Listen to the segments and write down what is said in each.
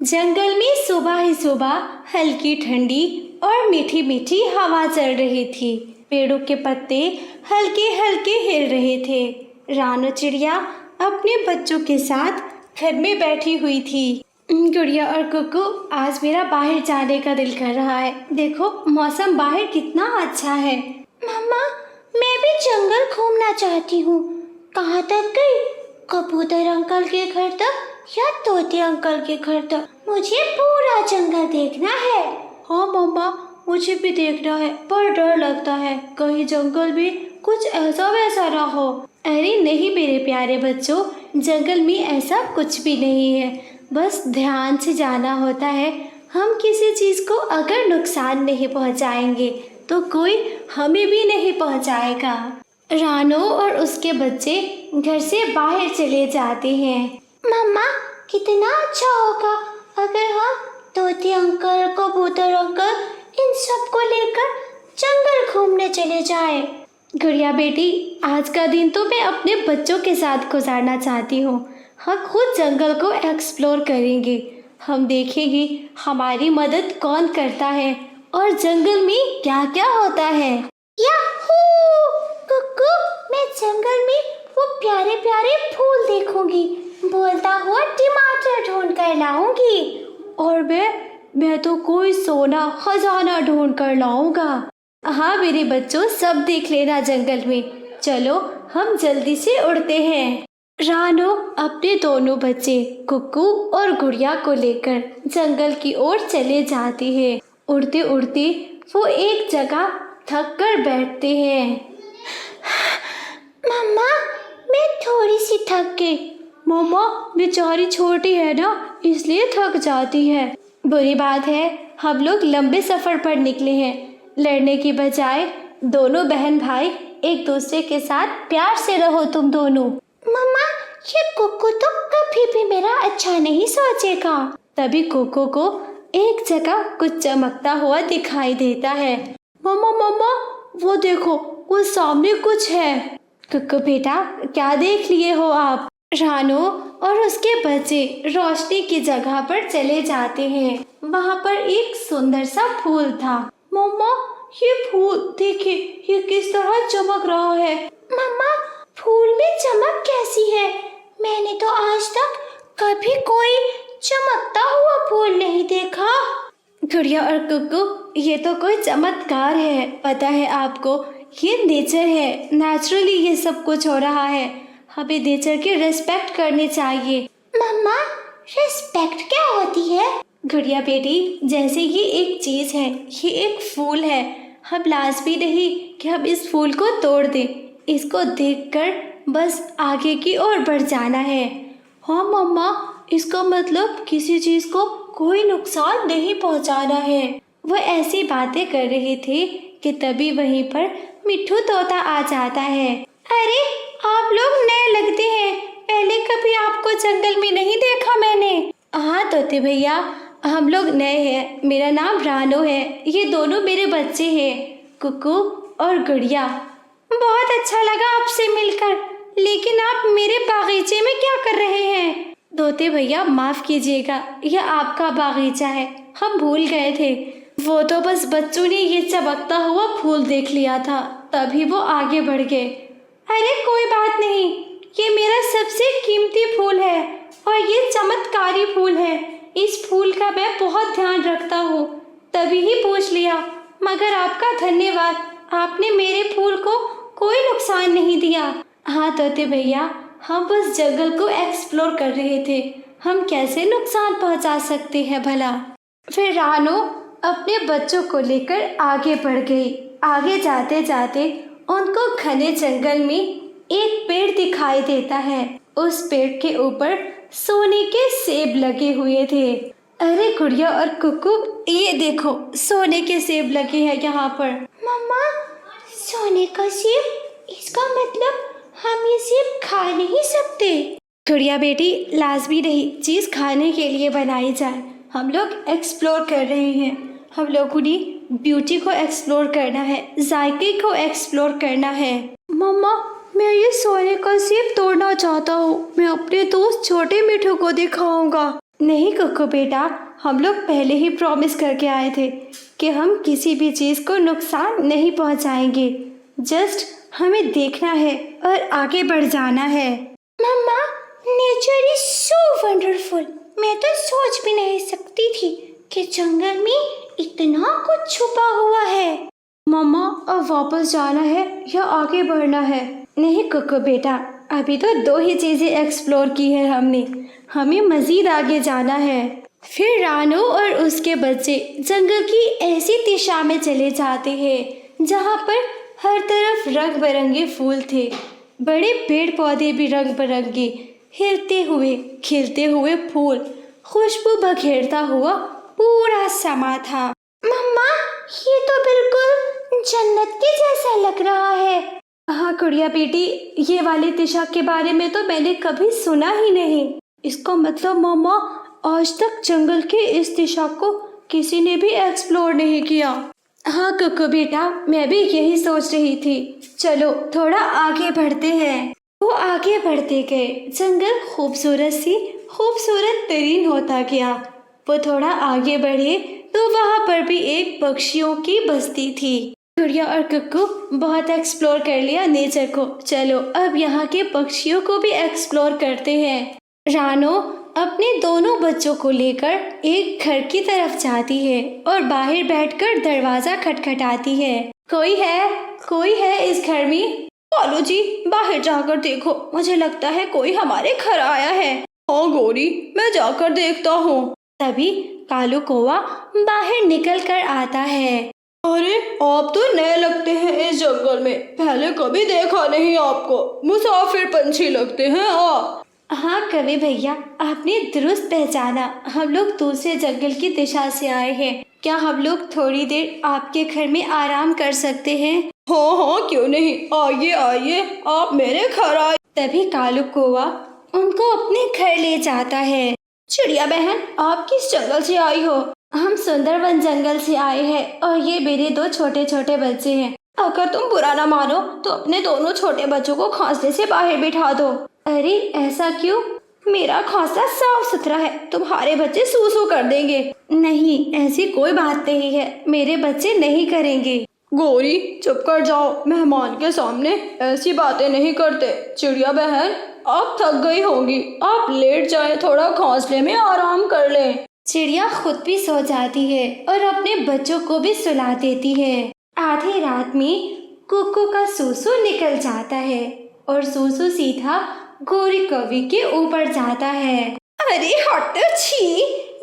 जंगल में सुबह ही सुबह हल्की ठंडी और मीठी मीठी हवा चल रही थी। पेड़ों के पत्ते हल्के हल्के हिल रहे थे। रानो चिड़िया अपने बच्चों के साथ घर में बैठी हुई थी। गुड़िया और कुकू, आज मेरा बाहर जाने का दिल कर रहा है। देखो मौसम बाहर कितना अच्छा है। मम्मा, मैं भी जंगल घूमना चाहती हूँ। कहाँ तक गई? कबूतर अंकल के घर तक या तोते अंकल के घर तक? मुझे पूरा जंगल देखना है। हाँ मम्मा, मुझे भी देखना है, पर डर लगता है कहीं जंगल में कुछ ऐसा वैसा ना हो। अरे नहीं मेरे प्यारे बच्चों, जंगल में ऐसा कुछ भी नहीं है। बस ध्यान से जाना होता है। हम किसी चीज़ को अगर नुकसान नहीं पहुंचाएंगे तो कोई हमें भी नहीं पहुंचाएगा। रानो और उसके बच्चे घर से बाहर चले जाते हैं। मम्मा, कितना अच्छा होगा अगर हम तोते अंकल, कबूतर अंकल, इन सबको लेकर जंगल घूमने चले जाएं। गुड़िया बेटी, आज का दिन तो मैं अपने बच्चों के साथ गुजारना चाहती हूँ। हम खुद जंगल को एक्सप्लोर करेंगे। हम देखेंगे हमारी मदद कौन करता है और जंगल में क्या क्या होता है। याहू! कुकू, मैं जंगल में वो प्यारे प्यारे फूल देखूंगी। बोलता हुआ टमाटर ढूंढ कर लाऊंगी। और मैं तो कोई सोना खजाना ढूंढ कर लाऊंगा। हाँ मेरे बच्चों, सब देख लेना जंगल में। चलो हम जल्दी से उड़ते हैं। रानो अपने दोनों बच्चे कुकू और गुड़िया को लेकर जंगल की ओर चले जाती है। उड़ते उड़ते वो एक जगह थक कर बैठते हैं। मम्मा, मैं थोड़ी सी थक गई। मम्मा, बेचारी छोटी है ना, इसलिए थक जाती है। बुरी बात है, हम लोग लंबे सफर पर निकले हैं। लड़ने की बजाय दोनों बहन भाई एक दूसरे के साथ प्यार से रहो तुम दोनों। मम्मा, ये कुकू तो कभी भी मेरा अच्छा नहीं सोचेगा। तभी कुकू को एक जगह कुछ चमकता हुआ दिखाई देता है। मम्मा मम्मा, वो देखो, वो सामने कुछ है। कुकू बेटा, क्या देख लिए हो आप? रानो और उसके बच्चे रोशनी की जगह पर चले जाते हैं। वहाँ पर एक सुंदर सा फूल था। मम्मा, ये फूल देखिए, ये किस तरह चमक रहा है। मम्मा, फूल में चमक कैसी है? मैंने तो आज तक कभी कोई चमकता हुआ फूल नहीं देखा। गुड़िया और कुकू, ये तो कोई चमत्कार है। पता है आपको, ये नेचर है। नेचुरली ये सब कुछ हो रहा है। हमें नेचर की रिस्पेक्ट करनी चाहिए। मम्मा, रिस्पेक्ट क्या होती है? गुड़िया बेटी, जैसे ये एक चीज है, ये एक फूल है। हम लाजमी नहीं कि हम इस फूल को तोड़ दें। इसको देखकर बस आगे की ओर बढ़ जाना है। हाँ मम्मा, इसका मतलब किसी चीज को कोई नुकसान नहीं पहुंचाना है। वो ऐसी बातें कर रहे थे कि तभी वहीं पर मिट्ठू तोता आ जाता है। अरे, आप लोग नए लगते हैं। पहले कभी आपको जंगल में नहीं देखा मैंने। हाँ तोते भैया, हम लोग नए हैं। मेरा नाम रानो है। ये दोनों मेरे बच्चे हैं, कुकू और गुड़िया। बहुत अच्छा लगा आपसे मिलकर, लेकिन आप मेरे बागीचे में क्या कर रहे हैं? तोते भैया माफ कीजिएगा, यह आपका बागीचा है, हम भूल गए थे। वो तो बस बच्चों ने ये चमकता हुआ फूल देख लिया था, तभी वो आगे बढ़ गए। अरे कोई बात नहीं, ये मेरा सबसे कीमती फूल है और ये चमत्कारी फूल है। इस फूल का मैं बहुत ध्यान रखता हूँ, तभी ही पूछ लिया। मगर आपका धन्यवाद, आपने मेरे फूल को कोई नुकसान नहीं दिया। हाँ तोते भैया, हम बस जंगल को एक्सप्लोर कर रहे थे। हम कैसे नुकसान पहुंचा सकते हैं भला। फिर रानो अपने बच्चों को लेकर आगे बढ़ गई। आगे जाते जाते उनको घने जंगल में एक पेड़ दिखाई देता है। उस पेड़ के ऊपर सोने के सेब लगे हुए थे। अरे गुड़िया और कुकू, ये देखो, सोने के सेब लगे हैं यहाँ पर। मम्मा, सोने का सेब? इसका मतलब हम ये सेब खा नहीं सकते? गुड़िया बेटी, लाजमी नहीं चीज़ खाने के लिए बनाई जाए। हम लोग एक्सप्लोर कर रहे हैं। हम लोगों ने ब्यूटी को एक्सप्लोर करना है, जायके को एक्सप्लोर करना है। मम्मा, मैं ये सोने का सेब तोड़ना चाहता हूँ। मैं अपने दोस्त छोटे मिठू को दिखाऊंगा। नहीं कुक्कू बेटा, हम लोग पहले ही प्रॉमिस करके आए थे कि हम किसी भी चीज़ को नुकसान नहीं पहुंचाएंगे। जस्ट हमें देखना है और आगे बढ़ जाना है। मम्मा, नेचर इज सो वंडरफुल। मैं तो सोच भी नहीं सकती थी कि जंगल में इतना कुछ छुपा हुआ है। मम्मा, अब वापस जाना है या आगे बढ़ना है? नहीं कुक्कू बेटा, अभी तो 2 ही चीज़ें एक्सप्लोर की है हमने, हमें मज़ीद आगे जाना है। फिर रानू और उसके बच्चे जंगल की ऐसी दिशा में चले जाते हैं जहाँ पर हर तरफ रंग बिरंगे फूल थे। बड़े पेड़ पौधे भी रंग बिरंगे, हिलते हुए खिलते हुए फूल खुशबू बखेरता हुआ पूरा समा था। मम्मा, ये तो बिल्कुल जन्नत के जैसा लग रहा है। हाँ गुड़िया बेटी, ये वाली दिशा के बारे में तो मैंने कभी सुना ही नहीं। इसका मतलब मामा, आज तक जंगल के इस दिशा को किसी ने भी एक्सप्लोर नहीं किया। हाँ कुक्कू बेटा, मैं भी यही सोच रही थी। चलो थोड़ा आगे बढ़ते हैं। वो आगे बढ़ते गए। जंगल खूबसूरत तरीन होता गया। वो थोड़ा आगे बढ़े तो वहाँ पर भी एक पक्षियों की बस्ती थी। गुड़िया और कुक्कू, बहुत एक्सप्लोर कर लिया नेचर को। चलो अब यहाँ के पक्षियों को भी एक्सप्लोर करते हैं। रानो अपने दोनों बच्चों को लेकर एक घर की तरफ जाती है और बाहर बैठकर दरवाजा खटखटाती है। कोई है इस घर में? कालू जी, बाहर जाकर देखो, मुझे लगता है कोई हमारे घर आया है। हाँ गौरी, मैं जाकर देखता हूँ। तभी कालू कौवा बाहर निकल कर आता है। अरे, आप तो नए लगते हैं इस जंगल में, पहले कभी देखा नहीं आपको। मुसाफिर पंछी लगते हैं आप। हाँ कवि भैया, आपने दुरुस्त पहचाना। हम लोग दूसरे जंगल की दिशा से आए हैं। क्या हम लोग थोड़ी देर आपके घर में आराम कर सकते हैं? हाँ, क्यों नहीं, आइए आइए, आप मेरे घर आए। तभी कालू कौवा उनको अपने घर ले जाता है। चिड़िया बहन, आप किस जंगल से आई हो? हम सुंदरवन जंगल से आए हैं और ये मेरे 2 छोटे छोटे बच्चे हैं। अगर तुम बुरा ना मानो तो अपने दोनों छोटे बच्चों को घोंसले से बाहर बिठा दो। अरे ऐसा क्यों? मेरा घोंसला साफ सुथरा है, तुम्हारे बच्चे सूसू कर देंगे। नहीं, ऐसी कोई बात नहीं है, मेरे बच्चे नहीं करेंगे। गौरी चुप कर जाओ, मेहमान के सामने ऐसी बातें नहीं करते। चिड़िया बहन, आप थक गई होंगी, आप लेट जाए, थोड़ा घोंसले में आराम कर लें। चिड़िया खुद भी सो जाती है और अपने बच्चों को भी सुला देती है। आधी रात में कुक्कू का सूसू निकल जाता है और सूसू सीधा गोरी कवि के ऊपर जाता है। अरे हट, छी,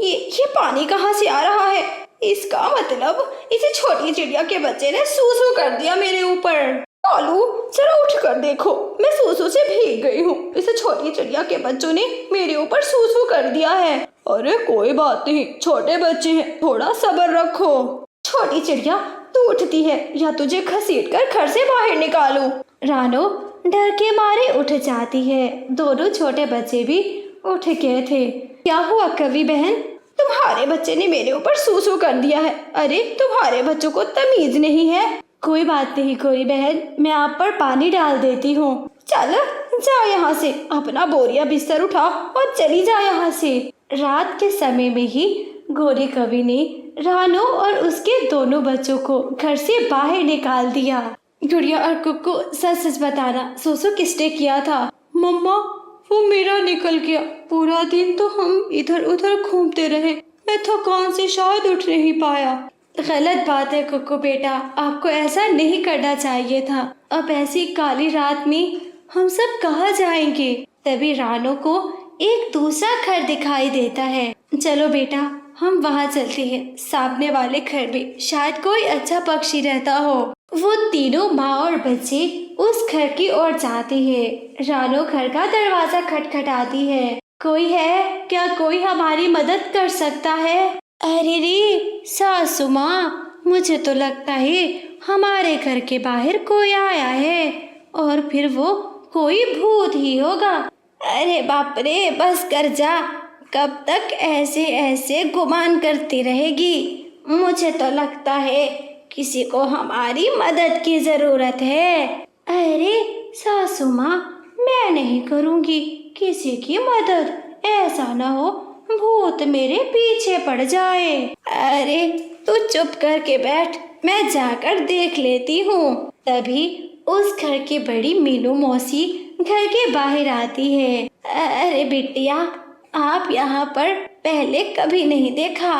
ये पानी कहाँ से आ रहा है? इसका मतलब इसे छोटी चिड़िया के बच्चे ने सूसू कर दिया मेरे ऊपर। कालू, जरा उठ कर देखो, मैं सूसू से भीग गई हूँ। इसे छोटी चिड़िया के बच्चों ने मेरे ऊपर सूसू कर दिया है। अरे कोई बात नहीं, छोटे बच्चे हैं, थोड़ा सब्र रखो। छोटी चिड़िया, तू उठती है या तुझे घसीटकर घर से बाहर निकालूं? रानो डर के मारे उठ जाती है। दोनों छोटे बच्चे भी उठ गए थे। क्या हुआ कवि बहन? तुम्हारे बच्चे ने मेरे ऊपर सूसू कर दिया है। अरे तुम्हारे बच्चों को तमीज नहीं है। कोई बात नहीं कोई बहन, मैं आप पर पानी डाल देती हूँ। चल जा यहाँ से, अपना बोरिया बिस्तर उठा और चली जा यहाँ से। रात के समय में ही गोरी कवि ने रानो और उसके दोनों बच्चों को घर से बाहर निकाल दिया। गुड़िया और कुक्कू, सच सच बताना, सूसू किसने किया था? मम्मा, वो मेरा निकल गया। पूरा दिन तो हम इधर उधर घूमते रहे, मैं थकान से शायद उठ नहीं पाया। गलत बात है कुक्कू बेटा, आपको ऐसा नहीं करना चाहिए था। अब ऐसी काली रात में हम सब कहाँ जाएंगे? तभी रानो को एक दूसरा घर दिखाई देता है। चलो बेटा, हम वहाँ चलते हैं, सामने वाले घर में शायद कोई अच्छा पक्षी रहता हो। वो तीनों माँ और बच्चे उस घर की ओर जाते हैं। रानो घर का दरवाजा खटखटाती है। कोई है क्या? कोई हमारी मदद कर सकता है? अरे रे सासू माँ, मुझे तो लगता है हमारे घर के बाहर कोई आया है और फिर वो कोई भूत ही होगा। अरे बाप रे, बस कर जा, कब तक ऐसे ऐसे गुमान करती रहेगी? मुझे तो लगता है किसी को हमारी मदद की जरूरत है। अरे सासू माँ, मैं नहीं करूँगी किसी की मदद। ऐसा ना हो भूत मेरे पीछे पड़ जाए। अरे तू चुप करके बैठ, मैं जाकर देख लेती हूँ। तभी उस घर की बड़ी मीनू मौसी घर के बाहर आती है। अरे बिटिया, आप यहाँ पर पहले कभी नहीं देखा,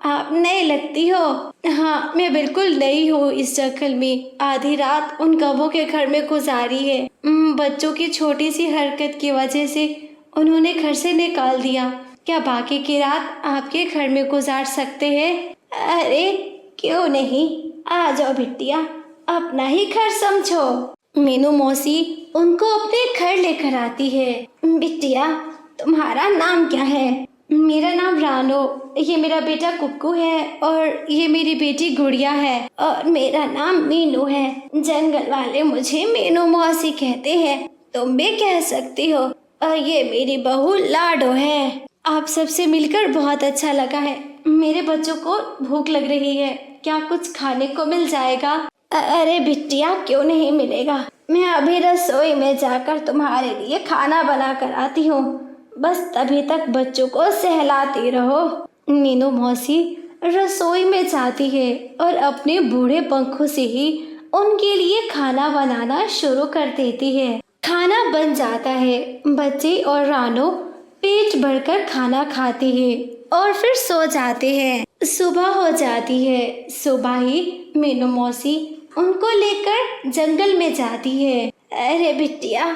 आप नई लगती हो। हाँ, मैं बिल्कुल नई हूँ इस जंगल में। आधी रात उन कौवों के घर में गुजारी है। बच्चों की छोटी सी हरकत की वजह से उन्होंने घर से निकाल दिया। क्या बाकी की रात आपके घर में गुजार सकते हैं? अरे क्यों नहीं, आ जाओ बिटिया, अपना ही घर समझो। मीनू मौसी उनको अपने घर लेकर आती है। बिटिया, तुम्हारा नाम क्या है? मेरा नाम रानो, ये मेरा बेटा कुक्कू है और ये मेरी बेटी गुड़िया है और मेरा नाम मीनू है। जंगल वाले मुझे मीनू मौसी कहते हैं, तुम भी कह सकती हो। और ये मेरी बहू लाडो है। आप सबसे मिलकर बहुत अच्छा लगा है। मेरे बच्चों को भूख लग रही है, क्या कुछ खाने को मिल जाएगा? अरे बिटिया, क्यों नहीं मिलेगा। मैं अभी रसोई में जाकर तुम्हारे लिए खाना बना कर आती हूँ, बस तभी तक बच्चों को सहलाती रहो। मीनू मौसी रसोई में जाती है और अपने बूढ़े पंखों से ही उनके लिए खाना बनाना शुरू कर देती है। खाना बन जाता है। बच्चे और रानो पेट भरकर खाना खाते हैं और फिर सो जाते हैं। सुबह हो जाती है। सुबह ही मीनू मौसी उनको लेकर जंगल में जाती है। अरे बिटिया,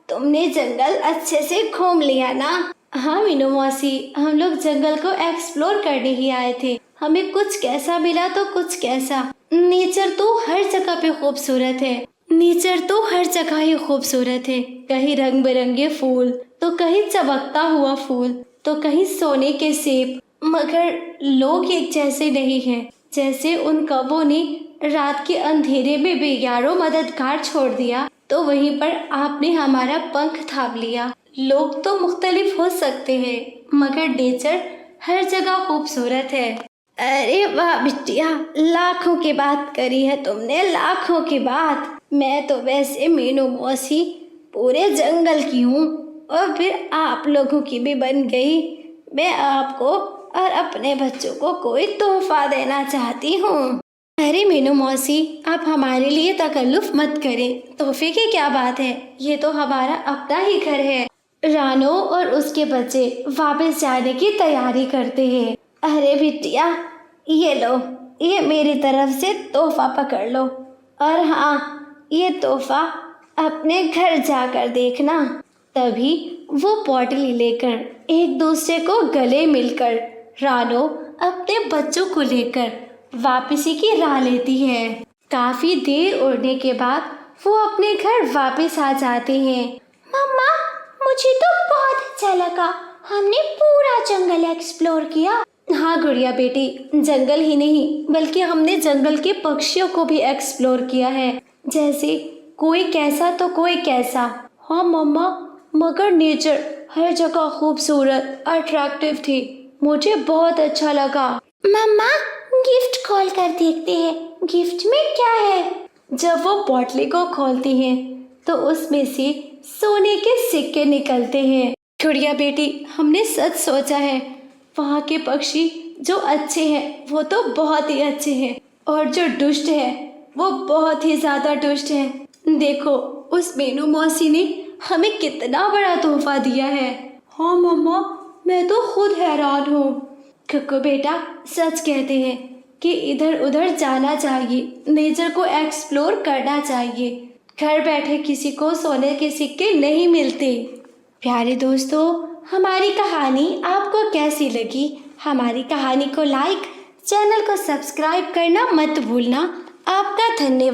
तुमने जंगल अच्छे से घूम लिया ना? हाँ मीनू मौसी, हम लोग जंगल को एक्सप्लोर करने ही आए थे। हमें कुछ कैसा मिला तो कुछ कैसा। नेचर तो हर जगह पे खूबसूरत है। नेचर तो हर जगह ही खूबसूरत है। कहीं रंग बिरंगे फूल तो कहीं चमकता हुआ फूल तो कहीं सोने के सेब। मगर लोग एक जैसे नहीं हैं। जैसे उन कौवों ने रात के अंधेरे में बेयारो मददगार छोड़ दिया, तो वहीं पर आपने हमारा पंख थाम लिया। लोग तो मुख्तलिफ हो सकते हैं, मगर नेचर हर जगह खूबसूरत है। अरे वाह बिटिया, लाखों की बात करी है तुमने, लाखों की बात। मैं तो वैसे मीनू मौसी पूरे जंगल की हूँ और फिर आप लोगों की भी बन गई। मैं आपको और अपने बच्चों को कोई तोहफा देना चाहती हूँ। अरे मीनू मौसी, आप हमारे लिए तकल्लुफ मत करें। तोहफे की क्या बात है, ये तो हमारा अपना ही घर है। रानो और उसके बच्चे वापस जाने की तैयारी करते हैं। अरे बिटिया, ये लो, ये मेरी तरफ से तोहफा पकड़ लो। और हाँ, ये तोहफा अपने घर जाकर देखना। तभी वो पोटली लेकर एक दूसरे को गले मिलकर रानो अपने बच्चों को लेकर वापसी की राह लेती है। काफी देर उड़ने के बाद वो अपने घर वापस आ जाते हैं। मम्मा, मुझे तो बहुत अच्छा लगा। हमने पूरा जंगल एक्सप्लोर किया। हाँ गुड़िया बेटी, जंगल ही नहीं बल्कि हमने जंगल के पक्षियों को भी एक्सप्लोर किया है। जैसे कोई कैसा तो कोई कैसा। हाँ मम्मा, मगर नेचर हर जगह खूबसूरत अट्रैक्टिव थी। मुझे बहुत अच्छा लगा। मम्मा, गिफ्ट खोल कर देखते हैं, गिफ्ट में क्या है? जब वो पोटली को खोलती हैं तो उसमें से सोने के सिक्के निकलते हैं। गुड़िया बेटी, हमने सच सोचा है। वहाँ के पक्षी जो अच्छे हैं वो तो बहुत ही अच्छे हैं, और जो दुष्ट है वो बहुत ही ज्यादा दुष्ट है। देखो, उस मीनू मौसी ने हमें कितना बड़ा तोहफा दिया है। हाँ मम्मा, मैं तो खुद हैरान हूँ। कुक्कू बेटा, सच कहते हैं कि इधर उधर जाना चाहिए, नेचर को एक्सप्लोर करना चाहिए। घर बैठे किसी को सोने के सिक्के नहीं मिलते। प्यारे दोस्तों, हमारी कहानी आपको कैसी लगी? हमारी कहानी को लाइक, चैनल को सब्सक्राइब करना मत भूलना। आपका धन्यवाद।